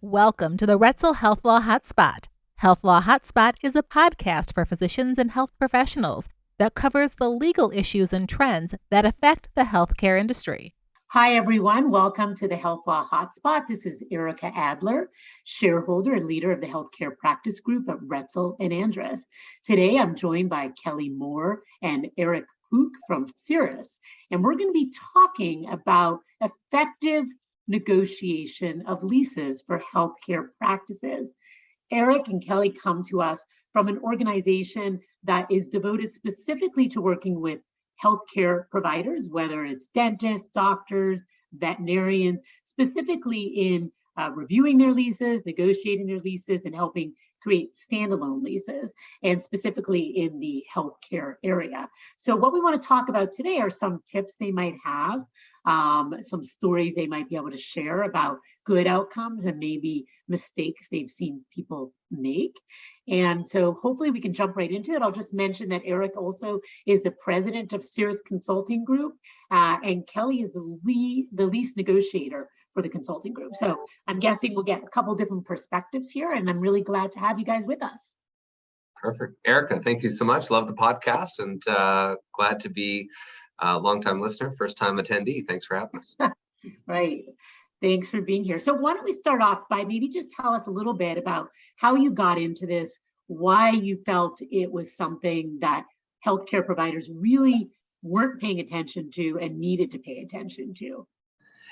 Welcome to the Roetzel Health Law Hotspot. Health Law Hotspot is a podcast for physicians and health professionals that covers the legal issues and trends that affect the healthcare industry. Hi, everyone. Welcome to the Health Law Hotspot. This is Ericka Adler, shareholder and leader of the healthcare practice group at Roetzel and Andress. Today, I'm joined by Kelly Moore and Eric Pook from Cirrus, and we're going to be talking about effective negotiation of leases for healthcare practices. Eric and Kelly come to us from an organization that is devoted specifically to working with healthcare providers, whether it's dentists, doctors, veterinarians, specifically in reviewing their leases, negotiating their leases, and helping create standalone leases, and specifically in the healthcare area. So what we want to talk about today are some tips they might have, some stories they might be able to share about good outcomes and maybe mistakes they've seen people make. And so hopefully we can jump right into it. I'll just mention that Eric also is the president of Cirrus Consulting Group, and Kelly is the lease negotiator for the consulting group. So I'm guessing we'll get a couple different perspectives here, and I'm really glad to have you guys with us. Perfect. Ericka, thank you so much. Love the podcast and glad to be a longtime listener, first time attendee. Thanks for having us. Right. Thanks for being here. So why don't we start off by maybe just tell us a little bit about how you got into this, why you felt it was something that healthcare providers really weren't paying attention to and needed to pay attention to.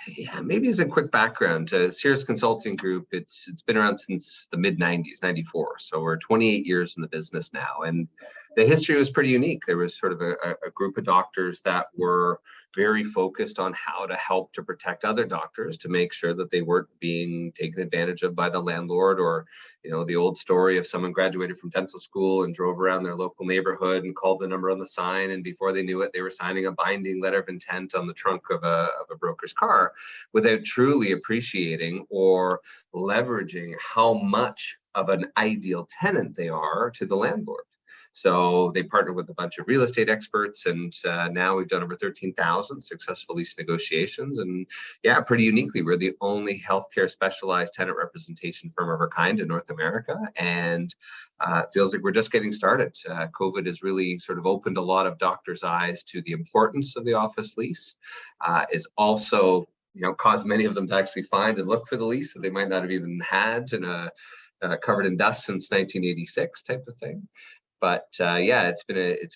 Yeah, maybe as a quick background, Cirrus Consulting Group, it's been around since the mid-90s, 94. So we're 28 years in the business now. And the history was pretty unique. There was sort of a group of doctors that were very focused on how to help to protect other doctors to make sure that they weren't being taken advantage of by the landlord, or, you know, the old story of someone graduated from dental school and drove around their local neighborhood and called the number on the sign. And before they knew it, they were signing a binding letter of intent on the trunk of a broker's car without truly appreciating or leveraging how much of an ideal tenant they are to the landlord. So they partnered with a bunch of real estate experts, and now we've done over 13,000 successful lease negotiations. And yeah, pretty uniquely, we're the only healthcare specialized tenant representation firm of our kind in North America. And it feels like we're just getting started. COVID has really sort of opened a lot of doctors' eyes to the importance of the office lease. It's also, you know, caused many of them to actually find and look for the lease that they might not have even had in covered in dust since 1986 type of thing. But yeah, it's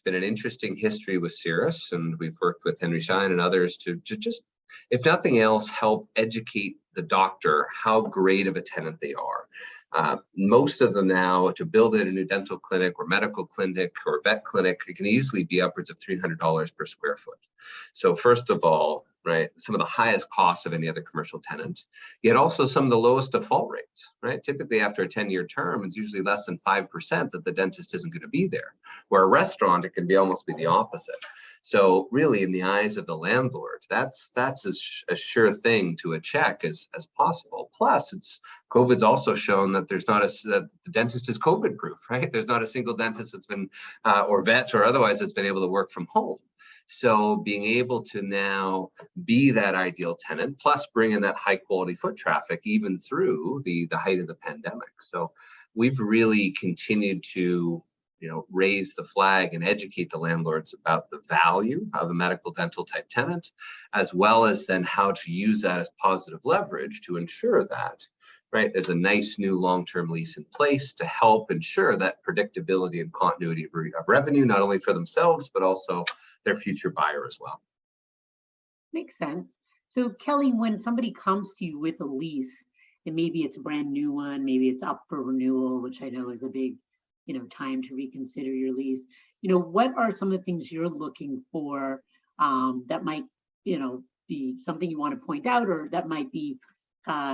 been an interesting history with Cirrus, and we've worked with Henry Schein and others to just, if nothing else, help educate the doctor how great of a tenant they are. Most of them now, to build a new dental clinic or medical clinic or vet clinic, it can easily be upwards of $300 per square foot. So first of all, right, some of the highest costs of any other commercial tenant, yet also some of the lowest default rates, right? Typically after a 10-year term, it's usually less than 5% that the dentist isn't going to be there. Where a restaurant, it can be almost the opposite. So really, in the eyes of the landlord, that's as sure thing to a check as possible. Plus, COVID's also shown that that the dentist is COVID proof, right? There's not a single dentist that's been, or vet or otherwise, that's been able to work from home. So being able to now be that ideal tenant, plus bring in that high quality foot traffic, even through the height of the pandemic. So we've really continued to, you know, raise the flag and educate the landlords about the value of a medical dental type tenant, as well as then how to use that as positive leverage to ensure that, right, there's a nice new long-term lease in place to help ensure that predictability and continuity of revenue, not only for themselves, but also their future buyer as well. Makes sense. So Kelly, when somebody comes to you with a lease, and maybe it's a brand new one, maybe it's up for renewal, which I know is a big, you know, time to reconsider your lease. You know, what are some of the things you're looking for that might, you know, be something you want to point out, or that might be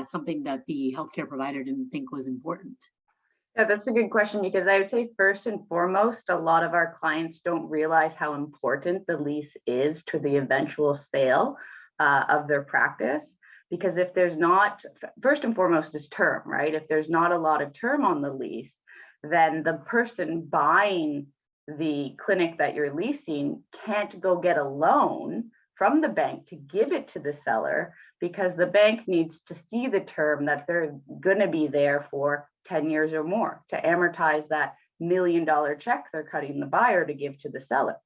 something that the healthcare provider didn't think was important? Yeah, that's a good question, because I would say first and foremost, a lot of our clients don't realize how important the lease is to the eventual sale of their practice. Because if there's not, first and foremost is term, right? If there's not a lot of term on the lease, then the person buying the clinic that you're leasing can't go get a loan from the bank to give it to the seller, because the bank needs to see the term that they're going to be there for 10 years or more to amortize that $1 million check they're cutting the buyer to give to the seller.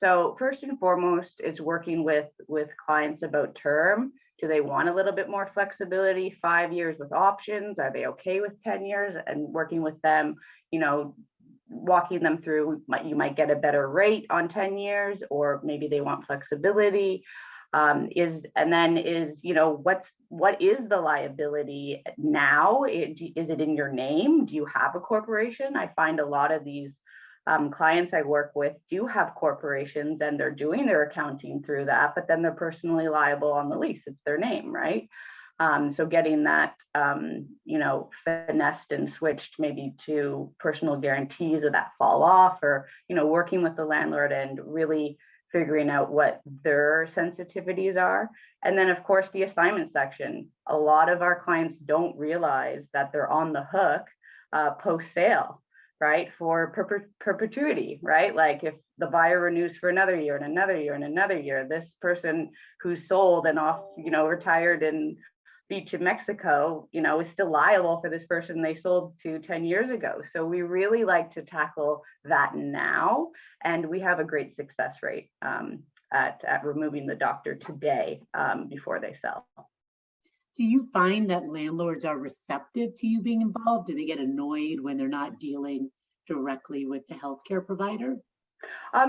So first and foremost, it's working with clients about term. Do they want a little bit more flexibility, 5 years with options? Are they okay with 10 years? And working with them, walking them through, you might get a better rate on 10 years, or maybe they want flexibility. What is the liability now? Is it in your name? Do you have a corporation? I find a lot of these clients I work with do have corporations, and they're doing their accounting through that, but then they're personally liable on the lease. It's their name, right? So getting that, finessed and switched maybe to personal guarantees of that fall off, or, working with the landlord and really figuring out what their sensitivities are. And then of course, the assignment section. A lot of our clients don't realize that they're on the hook post-sale, right? For perpetuity, right? Like if the buyer renews for another year and another year and another year, this person who sold and retired in beach in Mexico, is still liable for this person they sold to 10 years ago. So we really like to tackle that now. And we have a great success rate at removing the doctor today before they sell. Do you find that landlords are receptive to you being involved? Do they get annoyed when they're not dealing directly with the healthcare provider?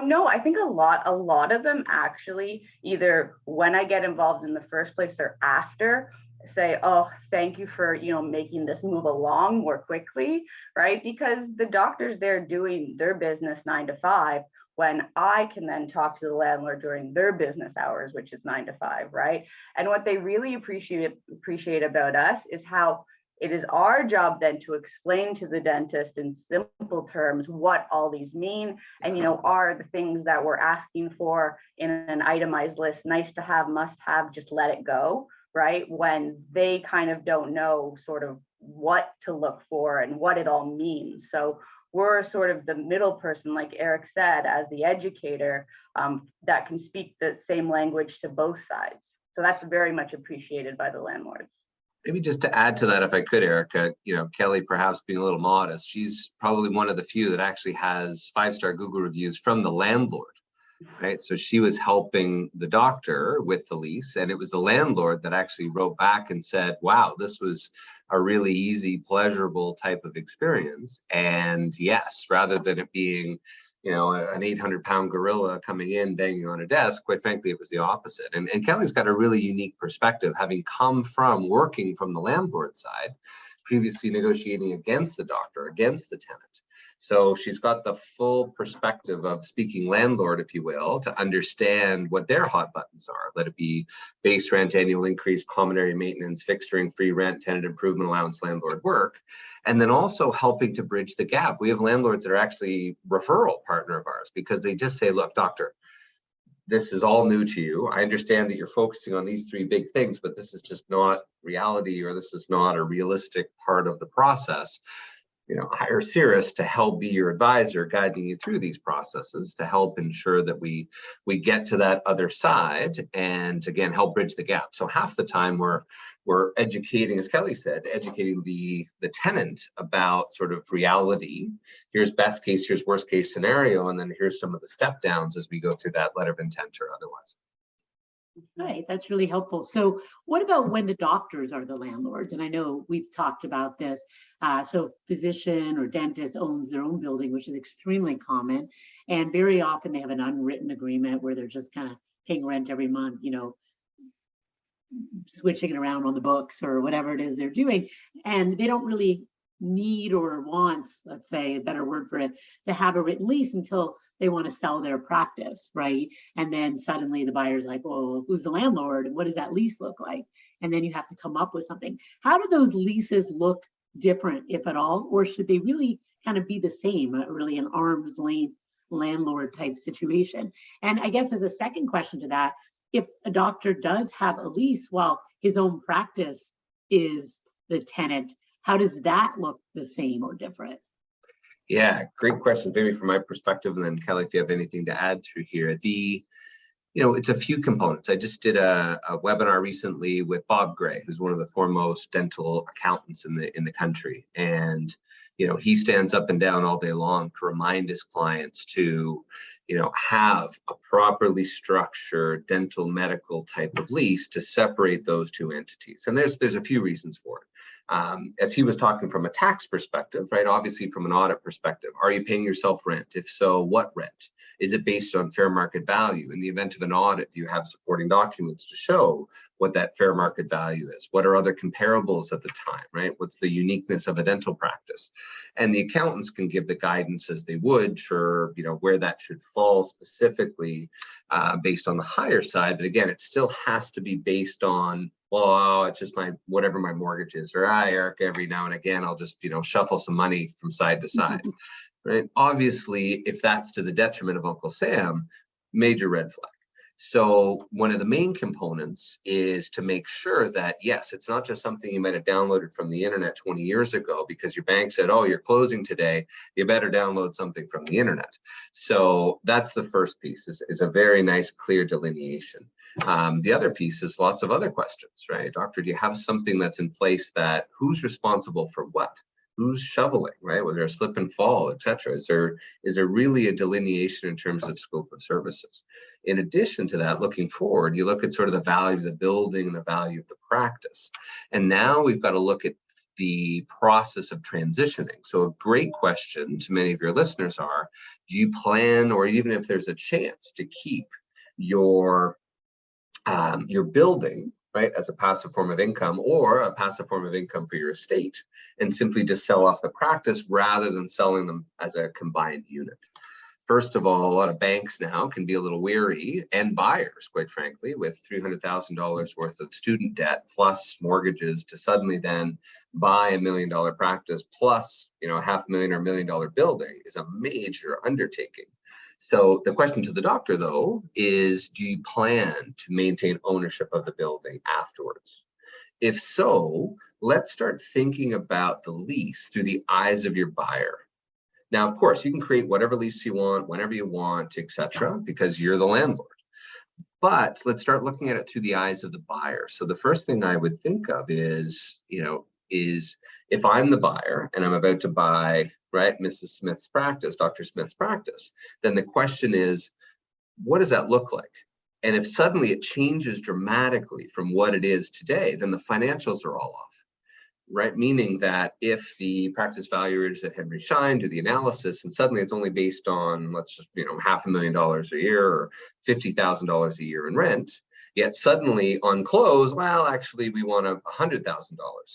No, I think a lot of them actually, either when I get involved in the first place or after, say, oh, thank you for making this move along more quickly, right? Because the doctor's there doing their business 9 to 5, when I can then talk to the landlord during their business hours, which is 9 to 5, right? And what they really appreciate about us is how it is our job then to explain to the dentist in simple terms what all these mean, and are the things that we're asking for in an itemized list nice to have, must have, just let it go, right? When they kind of don't know sort of what to look for and what it all means. So we're sort of the middle person, like Eric said, as the educator that can speak the same language to both sides. So that's very much appreciated by the landlords. Maybe just to add to that, if I could, Ericka, Kelly, perhaps being a little modest, she's probably one of the few that actually has 5-star Google reviews from the landlord, right? So she was helping the doctor with the lease, and it was the landlord that actually wrote back and said, wow, this was a really easy, pleasurable type of experience. And yes, rather than it being, an 800-pound gorilla coming in, banging on a desk, quite frankly, it was the opposite. And Kelly's got a really unique perspective, having come from working from the landlord side, previously negotiating against the doctor, against the tenant. So she's got the full perspective of speaking landlord, if you will, to understand what their hot buttons are. Let it be base rent, annual increase, common area maintenance, fixturing, free rent, tenant improvement allowance, landlord work. And then also helping to bridge the gap. We have landlords that are actually referral partner of ours, because they just say, look, doctor, this is all new to you. I understand that you're focusing on these 3 big things, but this is just not reality, or this is not a realistic part of the process. Hire Cirrus to help be your advisor, guiding you through these processes to help ensure that we get to that other side, and again, help bridge the gap. So half the time we're educating, as Kelly said, educating the tenant about sort of reality. Here's best case, here's worst case scenario, and then here's some of the step downs as we go through that letter of intent or otherwise. Right, that's really helpful. So what about when the doctors are the landlords? And I know we've talked about this. So physician or dentist owns their own building, which is extremely common. And very often they have an unwritten agreement where they're just kind of paying rent every month, switching it around on the books or whatever it is they're doing. And they don't really need or want, let's say a better word for it, to have a written lease until they want to sell their practice, right? And then suddenly the buyer's like, well, who's the landlord? And what does that lease look like? And then you have to come up with something. How do those leases look different, if at all? Or should they really kind of be the same, really an arm's length landlord type situation? And I guess as a second question to that, if a doctor does have a lease while his own practice is the tenant, how does that look the same or different? Yeah, great question, maybe from my perspective, and then Kelly, if you have anything to add through here. It's a few components. I just did a webinar recently with Bob Gray, who's one of the foremost dental accountants in the country. And, he stands up and down all day long to remind his clients to, have a properly structured dental medical type of lease to separate those two entities. And there's a few reasons for it. As he was talking from a tax perspective, right? Obviously from an audit perspective, are you paying yourself rent? If so, what rent? Is it based on fair market value? In the event of an audit, do you have supporting documents to show what that fair market value is? What are other comparables at the time, right? What's the uniqueness of a dental practice? And the accountants can give the guidance as they would for, where that should fall specifically based on the higher side. But again, it still has to be based on, well, it's just whatever my mortgage is, or Eric, every now and again, I'll just, shuffle some money from side to side. Right? Obviously, if that's to the detriment of Uncle Sam, major red flag. So one of the main components is to make sure that, yes, it's not just something you might have downloaded from the internet 20 years ago because your bank said, oh, you're closing today, you better download something from the internet. So that's the first piece, is a very nice, clear delineation. The other piece is lots of other questions, right? Doctor, do you have something that's in place that who's responsible for what? Who's shoveling, right? Was there a slip and fall, et cetera? Is there really a delineation in terms of scope of services? In addition to that, looking forward, you look at sort of the value of the building and the value of the practice. And now we've got to look at the process of transitioning. So a great question to many of your listeners are, do you plan, or even if there's a chance, to keep your building, right, as a passive form of income, or a passive form of income for your estate, and simply just sell off the practice rather than selling them as a combined unit? First of all, a lot of banks now can be a little weary, and buyers, quite frankly, with $300,000 worth of student debt plus mortgages, to suddenly then buy $1 million practice plus, $500,000 or $1 million building is a major undertaking. So the question to the doctor, though, is, do you plan to maintain ownership of the building afterwards? If so, let's start thinking about the lease through the eyes of your buyer. Now, of course, you can create whatever lease you want, whenever you want, etc., because you're the landlord. But let's start looking at it through the eyes of the buyer. So the first thing I would think of is if I'm the buyer and I'm about to buy, right, Mrs. Smith's practice, Dr. Smith's practice, then the question is, what does that look like? And if suddenly it changes dramatically from what it is today, then the financials are all off, right? Meaning that if the practice valuers at Henry Schein do the analysis and suddenly it's only based on, let's just, $500,000 a year or $50,000 a year in rent, yet suddenly on close, well, actually we want $100,000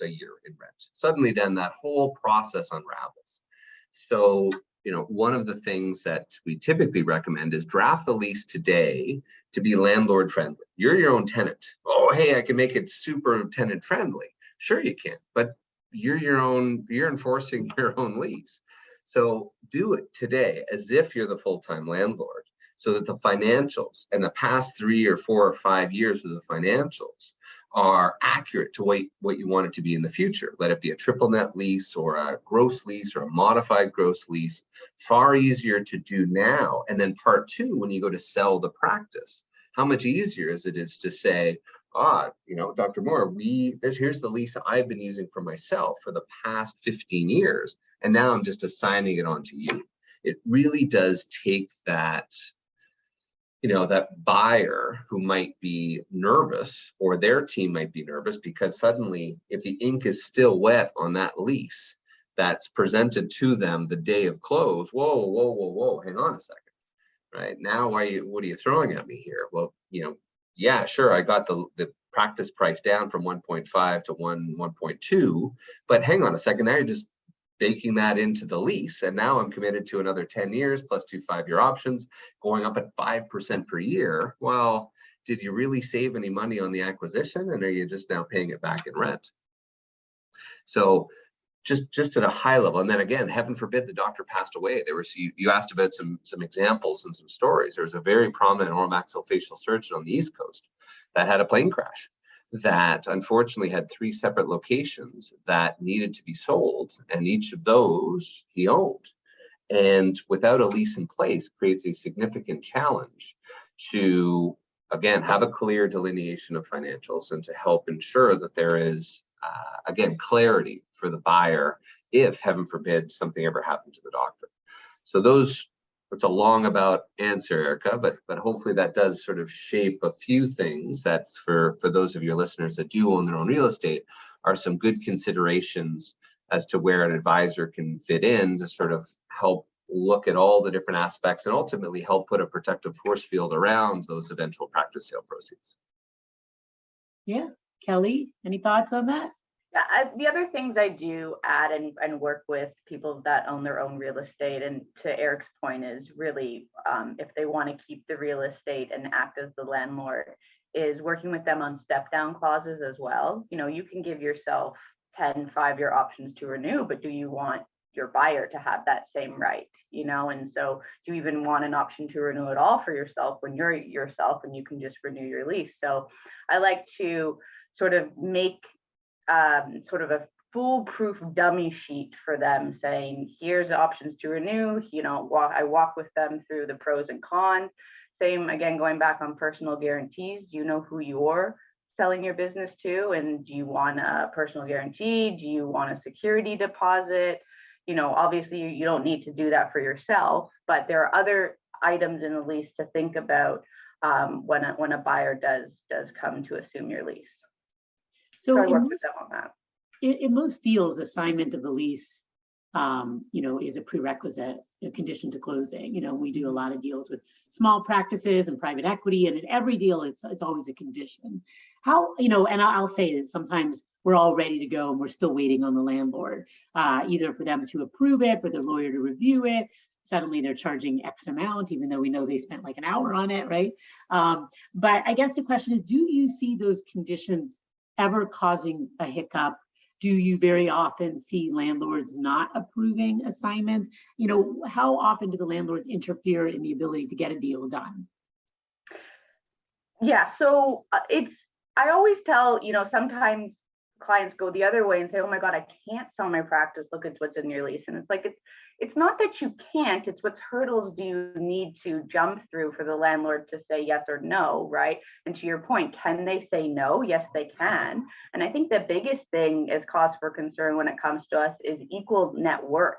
a year in rent. Suddenly then that whole process unravels. So, one of the things that we typically recommend is draft the lease today to be landlord friendly. You're your own tenant. Oh, hey, I can make it super tenant friendly. Sure you can, but you're enforcing your own lease. So do it today as if you're the full-time landlord, so that the financials and the past 3 or 4 or 5 years of the financials are accurate to what you want it to be in the future. Let it be a triple net lease or a gross lease or a modified gross lease. Far easier to do now. And then part two, when you go to sell the practice, how much easier is it to say, Dr. Moore, here's the lease I've been using for myself for the past 15 years, and now I'm just assigning it on to you. It really does take that buyer who might be nervous, or their team might be nervous, because suddenly if the ink is still wet on that lease that's presented to them the day of close, whoa, hang on a second, right? Now, what are you throwing at me here? Well, yeah, sure, I got the practice price down from 1.5 to 1.2, but hang on a second, now you're just baking that into the lease, and now I'm committed to another 10 years plus 2 5-year options going up at 5% per year. Well, did you really save any money on the acquisition, and are you just now paying it back in rent? So just at a high level, and then again, heaven forbid the doctor passed away. You asked about some examples and some stories. There was a very prominent oromaxillofacial surgeon on the East Coast that had a plane crash that unfortunately had 3 separate locations that needed to be sold, and each of those he owned. And without a lease in place, creates a significant challenge to again, have a clear delineation of financials and to help ensure that there is, again, clarity for the buyer if, heaven forbid, something ever happened to the doctor. So it's a long about answer, Ericka, but hopefully that does sort of shape a few things that for those of your listeners that do own their own real estate are some good considerations as to where an advisor can fit in to sort of help look at all the different aspects and ultimately help put a protective force field around those eventual practice sale proceeds. Yeah, Kelly, any thoughts on that? Yeah, the other things I do add and work with people that own their own real estate, and to Eric's point is really if they want to keep the real estate and act as the landlord, is working with them on step down clauses as well. You know, you can give yourself 10 5-year options to renew, but do you want your buyer to have that same right? You know, and so do you even want an option to renew at all for yourself when you're yourself and you can just renew your lease? So I like to sort of make sort of a foolproof dummy sheet for them saying, here's the options to renew. You know, I walk with them through the pros and cons. Same, again, going back on personal guarantees. Do you know who you're selling your business to? And do you want a personal guarantee? Do you want a security deposit? You know, obviously you don't need to do that for yourself, but there are other items in the lease to think about when a buyer does come to assume your lease. So I work with them on that. In most deals, assignment of the lease, you know, is a prerequisite, a condition to closing. You know, we do a lot of deals with small practices and private equity, and in every deal, it's always a condition. How, you know, and I'll say that sometimes we're all ready to go and we're still waiting on the landlord, either for them to approve it, for their lawyer to review it. Suddenly they're charging X amount, even though we know they spent like an hour on it, right? But I guess the question is, do you see those conditions ever causing a hiccup? Do you very often see landlords not approving assignments? You know, how often do the landlords interfere in the ability to get a deal done? Yeah, so I always tell, you know, sometimes clients go the other way and say, oh my God, I can't sell my practice. Look at what's in your lease. And it's like, it's not that you can't, it's what hurdles do you need to jump through for the landlord to say yes or no, right? And to your point, can they say no? Yes, they can. And I think the biggest thing is cause for concern when it comes to us is equal net worth,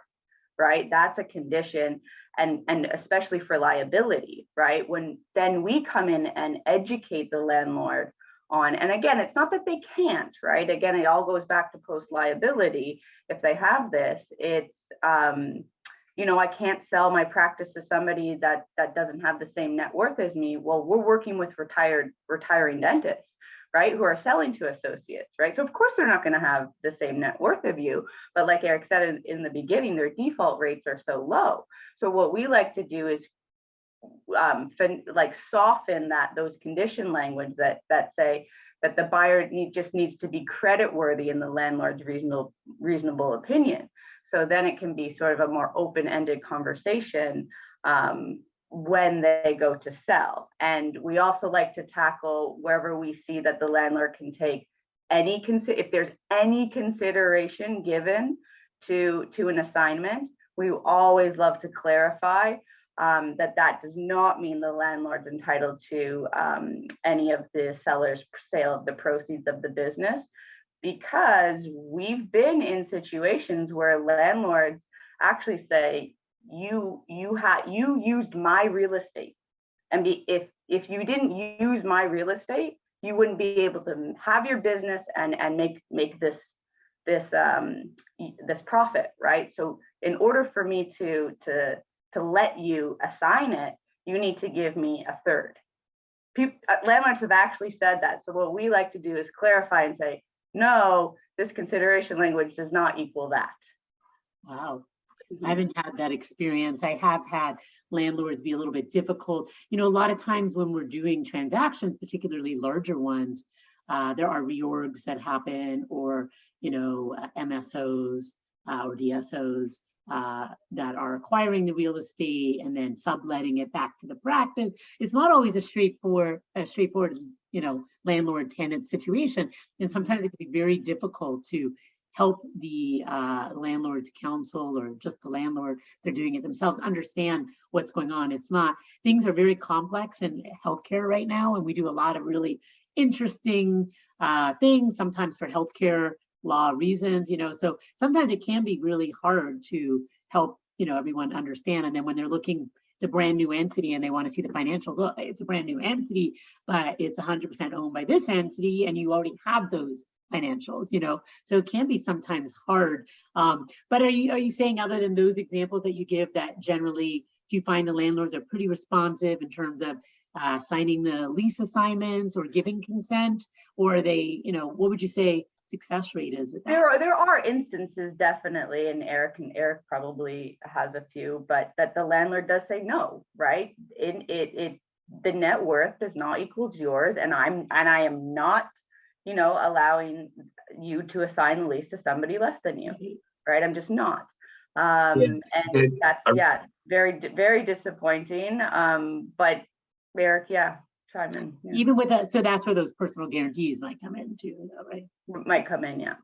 right? That's a condition, and especially for liability, right? When then we come in and educate the landlord on, and again, it's not that they can't, right? Again, it all goes back to post liability. If they have this, it's you know, I can't sell my practice to somebody that doesn't have the same net worth as me. Well, we're working with retiring dentists, right, who are selling to associates, right? So of course they're not going to have the same net worth of you, but like Eric said in the beginning, their default rates are so low. So what we like to do is like soften those condition language that say that the buyer just needs to be creditworthy in the landlord's reasonable opinion. So then it can be sort of a more open-ended conversation when they go to sell. And we also like to tackle wherever we see that the landlord can take if there's any consideration given to an assignment, we always love to clarify that does not mean the landlord's entitled to any of the seller's sale of the proceeds of the business, because we've been in situations where landlords actually say, you used my real estate, and if you didn't use my real estate, you wouldn't be able to have your business and make this profit, right? So in order for me to let you assign it, you need to give me a third. Landlords have actually said that. So what we like to do is clarify and say, no, this consideration language does not equal that. Wow. I haven't had that experience. I have had landlords be a little bit difficult. You know, a lot of times when we're doing transactions, particularly larger ones, there are reorgs that happen, or, you know, MSOs or DSOs that are acquiring the real estate and then subletting it back to the practice. It's not always a straightforward, you know, landlord-tenant situation. And sometimes it can be very difficult to help the landlord's counsel or just the landlord, they're doing it themselves, understand what's going on. It's not, things are very complex in healthcare right now, and we do a lot of really interesting things, sometimes for healthcare law reasons, so sometimes it can be really hard to help, everyone understand. And then when they're looking, it's a brand new entity and they want to see the financials. Look, it's a brand new entity, but it's 100% owned by this entity, and you already have those financials, so it can be sometimes hard. But are you saying, other than those examples that you give, that generally do you find the landlords are pretty responsive in terms of signing the lease assignments or giving consent, or are they, what would you say success rate is with that? There are instances, definitely, and Eric probably has a few, but that the landlord does say no, right? The net worth does not equal yours, and I am not, allowing you to assign the lease to somebody less than you, right? I'm just not. And that's very, very disappointing. But Eric, chime in. Yeah. Even with that, so that's where those personal guarantees might come in too, right? Might come in, yeah.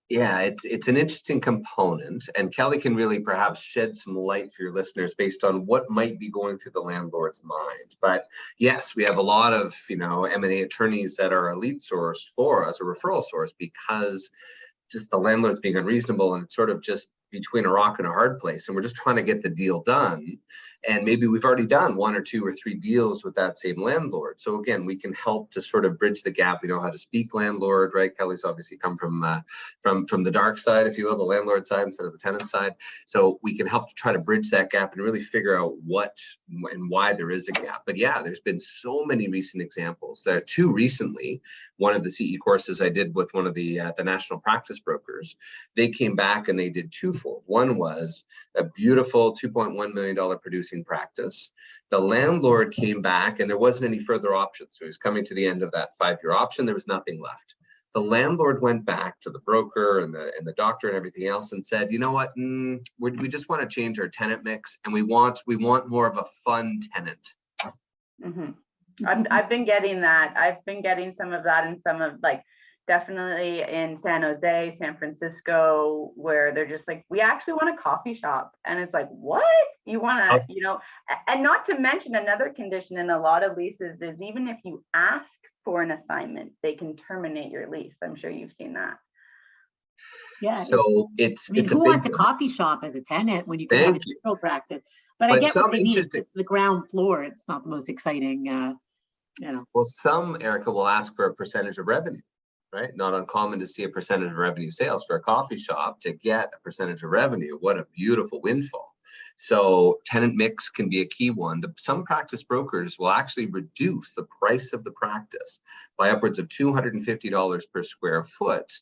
Yeah, it's an interesting component, and Kelly can really perhaps shed some light for your listeners based on what might be going through the landlord's mind. But yes, we have a lot of M&A attorneys that are a lead source for us, a referral source, because just the landlord's being unreasonable, and it's sort of just between a rock and a hard place, and we're just trying to get the deal done. And maybe we've already done 1 or 2 or 3 deals with that same landlord. So again, we can help to sort of bridge the gap. We know how to speak landlord, right? Kelly's obviously come from the dark side, if you will, the landlord side instead of the tenant side. So we can help to try to bridge that gap and really figure out what and why there is a gap. But yeah, there's been so many recent examples. There are 2 recently. One of the CE courses I did with one of the national practice brokers, they came back and they did twofold. One was a beautiful $2.1 million producing practice. The landlord came back and there wasn't any further options. So he's coming to the end of that 5-year option. There was nothing left. The landlord went back to the broker and the doctor and everything else and said, you know what, we just want to change our tenant mix, and we want more of a fun tenant. Mm-hmm. I've been getting that. I've been getting some of that in some of, definitely in San Jose, San Francisco, where they're just like, we actually want a coffee shop. And it's like, what? You want to, and not to mention, another condition in a lot of leases is, even if you ask for an assignment, they can terminate your lease. I'm sure you've seen that. Yeah. So who wants a coffee shop as a tenant when you can have a general practice? But I get what they mean. It's the ground floor. It's not the most exciting, Well, some, Ericka, will ask for a percentage of revenue, right? Not uncommon to see a percentage of revenue sales for a coffee shop to get a percentage of revenue. What a beautiful windfall. So tenant mix can be a key one. Some practice brokers will actually reduce the price of the practice by upwards of $250 per square foot,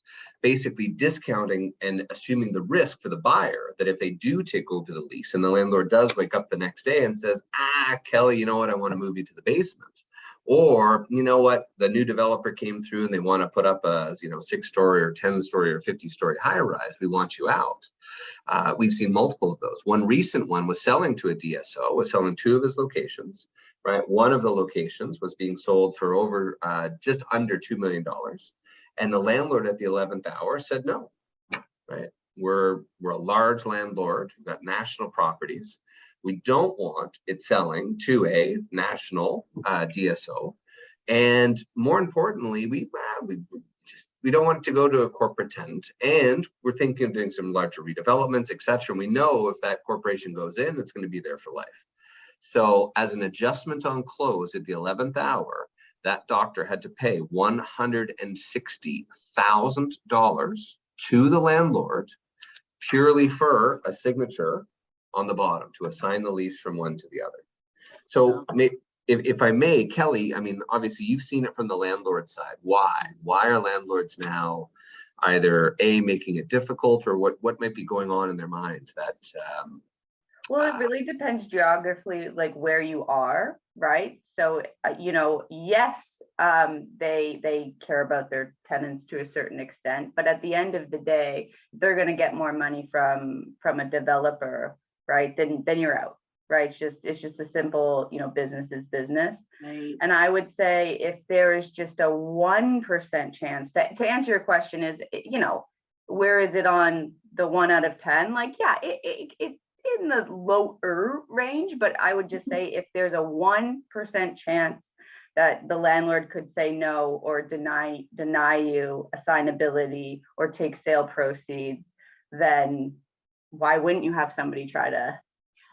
basically discounting and assuming the risk for the buyer that if they do take over the lease and the landlord does wake up the next day and says, Kelly, you know what, I want to move you to the basement. Or, you know what, the new developer came through and they want to put up a 6-story or 10-story or 50-story high rise. We want you out. We've seen multiple of those. One recent one was selling to a DSO, was selling 2 of his locations, right? One of the locations was being sold for over just under $2 million. And the landlord at the 11th hour said no, right? We're a large landlord. We've got national properties. We don't want it selling to a national DSO, and more importantly, we don't want it to go to a corporate tenant. And we're thinking of doing some larger redevelopments, etc. And we know if that corporation goes in, it's going to be there for life. So, as an adjustment on close at the 11th hour, that doctor had to pay $160,000 to the landlord purely for a signature on the bottom to assign the lease from one to the other. So if I may, Kelly, I mean, obviously you've seen it from the landlord side. Why are landlords now either making it difficult, or what might be going on in their mind that well, it really depends geographically, like where you are, right? So yes, they care about their tenants to a certain extent, but at the end of the day, they're going to get more money from a developer, right? Then you're out, right? It's just a simple, business is business. Right. And I would say if there is just a 1% chance to answer your question is, where is it on the 1 out of 10? Like, yeah, it's in the lower range, but I would just say if there's a 1% chance that the landlord could say no or deny you assignability or take sale proceeds, then why wouldn't you have somebody try to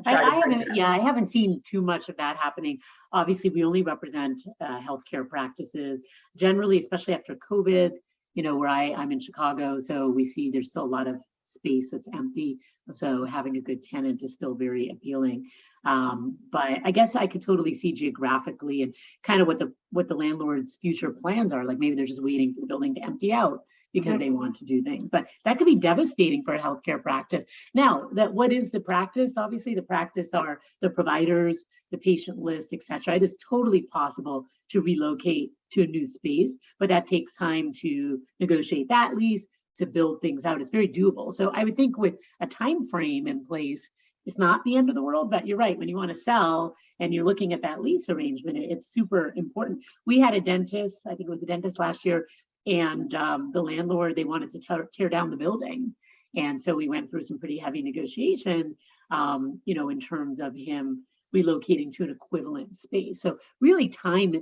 I haven't seen too much of that happening. Obviously, we only represent healthcare practices generally, especially after COVID, where I'm in Chicago. So we see there's still a lot of space that's empty. So having a good tenant is still very appealing. But I guess I could totally see geographically and kind of what the landlord's future plans are. Like maybe they're just waiting for the building to empty out because they want to do things. But that could be devastating for a healthcare practice. Now, what is the practice? Obviously, the practice are the providers, the patient list, etc. It is totally possible to relocate to a new space, but that takes time to negotiate that lease, to build things out. It's very doable. So I would think with a time frame in place, it's not the end of the world, but you're right. When you want to sell and you're looking at that lease arrangement, it's super important. We had a dentist, I think it was a dentist last year, and the landlord, they wanted to tear down the building. And so we went through some pretty heavy negotiation, in terms of him relocating to an equivalent space. So really time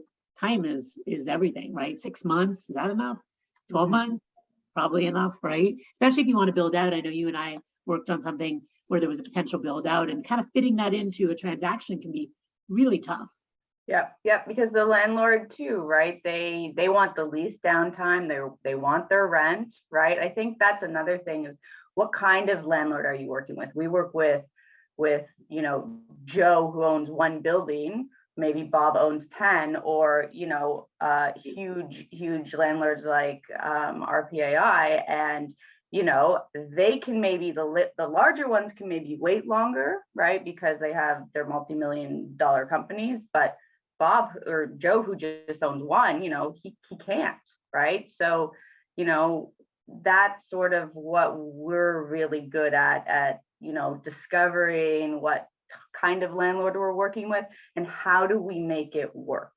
is everything, right? 6 months, is that enough? 12 months? Probably enough, right? Especially if you want to build out. I know you and I worked on something where there was a potential build out, and kind of fitting that into a transaction can be really tough. Yeah, because the landlord too, right? They want the lease downtime, they want their rent, right? I think that's another thing is what kind of landlord are you working with? We work with Joe, who owns 1 building, maybe Bob owns 10, or huge landlords like RPAI, and they can maybe the larger ones can maybe wait longer, right? Because they have their multi-million-dollar companies, but Bob or Joe, who just owns 1, he can't, right? So, that's sort of what we're really good at, discovering what kind of landlord we're working with and how do we make it work,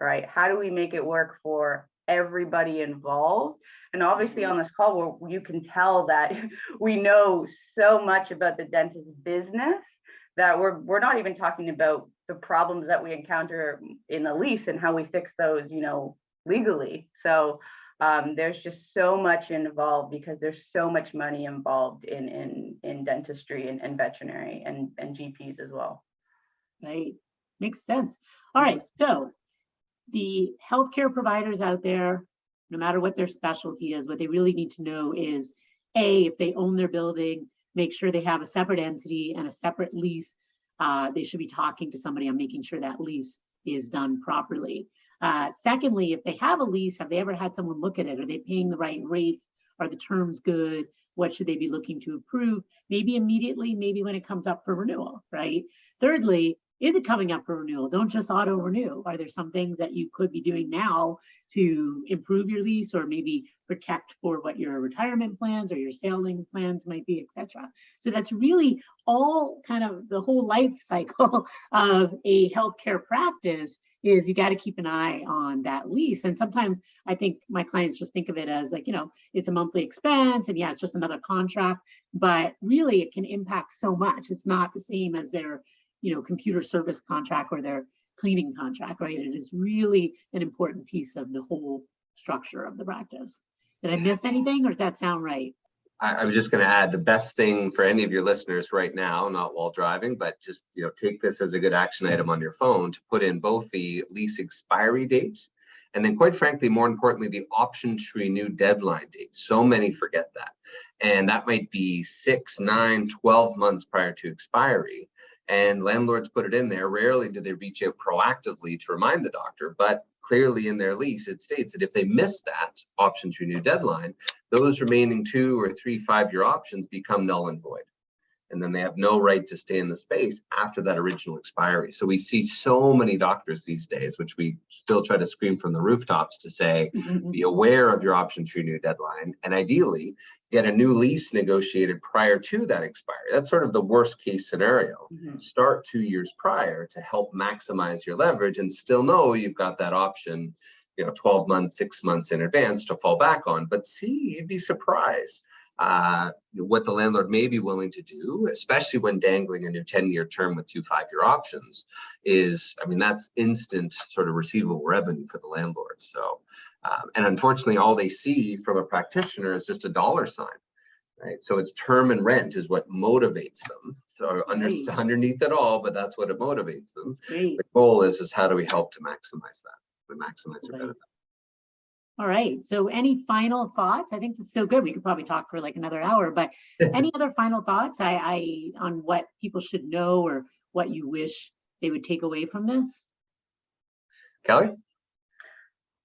right? How do we make it work for everybody involved? And obviously on this call, where you can tell that we know so much about the dentist business that we're not even talking about the problems that we encounter in the lease and how we fix those, legally. So there's just so much involved because there's so much money involved in dentistry and veterinary and GPs as well. Right, makes sense. All right, so the healthcare providers out there, no matter what their specialty is, what they really need to know is, A, if they own their building, make sure they have a separate entity and a separate lease. They should be talking to somebody on making sure that lease is done properly. Secondly, if they have a lease, have they ever had someone look at it? Are they paying the right rates? Are the terms good? What should they be looking to approve? Maybe immediately, maybe when it comes up for renewal, right? Thirdly, is it coming up for renewal? Don't just auto renew. Are there some things that you could be doing now to improve your lease or maybe protect for what your retirement plans or your selling plans might be, etc. So that's really all kind of the whole life cycle of a healthcare practice is you got to keep an eye on that lease. And sometimes I think my clients just think of it as like, it's a monthly expense and yeah, it's just another contract, but really it can impact so much. It's not the same as their computer service contract or their cleaning contract, right? It is really an important piece of the whole structure of the practice. Did I miss anything or does that sound right? I was just going to add the best thing for any of your listeners right now, not while driving, but just take this as a good action item on your phone to put in both the lease expiry date and then, quite frankly, more importantly, the option to renew deadline date. So many forget that. And that might be 6, 9, 12 months prior to expiry. And landlords put it in there. Rarely do they reach out proactively to remind the doctor, but clearly in their lease, it states that if they miss that option to renew deadline, those remaining 2 or 3 5-year options become null and void. And then they have no right to stay in the space after that original expiry. So we see so many doctors these days, which we still try to scream from the rooftops to say, be aware of your option to renew deadline. And ideally, get a new lease negotiated prior to that expiry. That's sort of the worst case scenario. Start 2 years prior to help maximize your leverage and still know you've got that option, 12 months, 6 months in advance to fall back on. But see, you'd be surprised. what the landlord may be willing to do, especially when dangling a new 10-year term with 2 5-year options, is, I mean, that's instant sort of receivable revenue for the landlord. So, and unfortunately, all they see from a practitioner is just a dollar sign, right? So it's term and rent is what motivates them. So underneath it all, but that's what it motivates them. The goal is how do we help to maximize that, to maximize their benefit. All right. So any final thoughts? I think it's so good. We could probably talk for like another hour, but any other final thoughts on what people should know or what you wish they would take away from this? Kelly?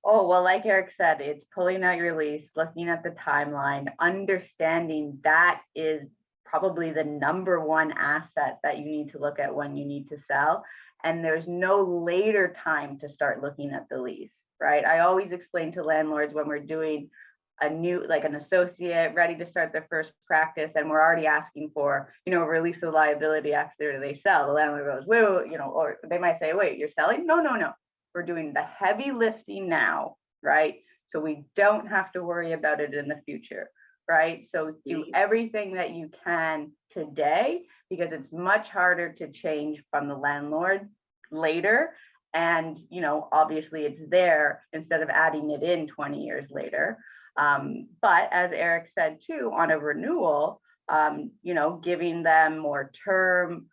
Oh, well, like Eric said, it's pulling out your lease, looking at the timeline, understanding that is probably the number one asset that you need to look at when you need to sell. And there's no later time to start looking at the lease. Right. I always explain to landlords when we're doing a new, like an associate ready to start their first practice, and we're already asking for, release of liability after they sell. The landlord goes, wait, or they might say, wait, you're selling? No. We're doing the heavy lifting now. Right. So we don't have to worry about it in the future. Right. So do everything that you can today, because it's much harder to change from the landlord later. And, obviously it's there instead of adding it in 20 years later. But as Eric said too, on a renewal, giving them more term,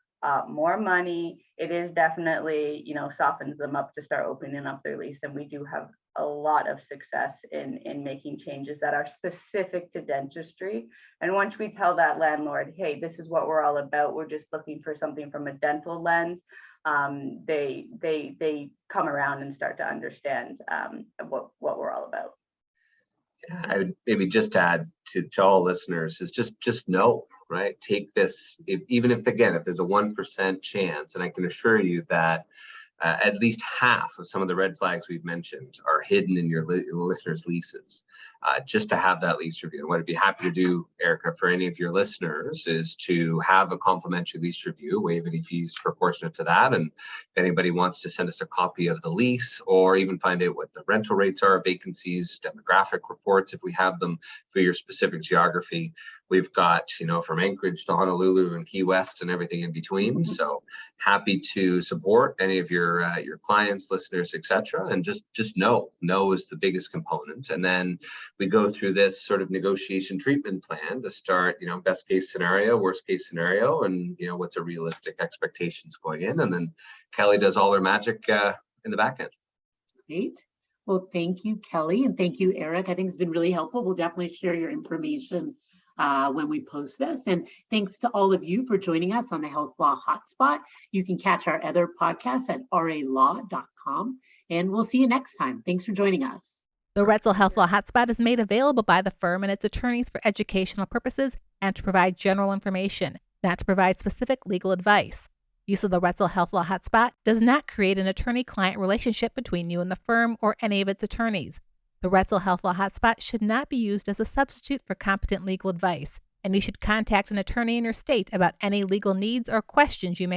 more money, it is definitely, softens them up to start opening up their lease. And we do have a lot of success in making changes that are specific to dentistry. And once we tell that landlord, hey, this is what we're all about, we're just looking for something from a dental lens, they come around and start to understand what we're all about. Yeah, I would maybe just add to all listeners is just know, right? Take this, even if there's a 1% chance, and I can assure you that at least half of some of the red flags we've mentioned are hidden in your listeners' leases. Just to have that lease review. And what I'd be happy to do, Ericka, for any of your listeners is to have a complimentary lease review, waive any fees proportionate to that. And if anybody wants to send us a copy of the lease or even find out what the rental rates are, vacancies, demographic reports, if we have them for your specific geography, we've got, from Anchorage to Honolulu and Key West and everything in between. So happy to support any of your clients, listeners, etc. And just know is the biggest component. And then we go through this sort of negotiation treatment plan to start, best case scenario, worst case scenario, and what's a realistic expectations going in. And then Kelly does all her magic in the back end. Great. Well, thank you, Kelly, and thank you, Eric. I think it's been really helpful. We'll definitely share your information when we post this. And thanks to all of you for joining us on the Health Law Hotspot. You can catch our other podcasts at ralaw.com. And we'll see you next time. Thanks for joining us. The Roetzel Health Law Hotspot is made available by the firm and its attorneys for educational purposes and to provide general information, not to provide specific legal advice. Use of the Roetzel Health Law Hotspot does not create an attorney-client relationship between you and the firm or any of its attorneys. The Roetzel Health Law Hotspot should not be used as a substitute for competent legal advice, and you should contact an attorney in your state about any legal needs or questions you may have.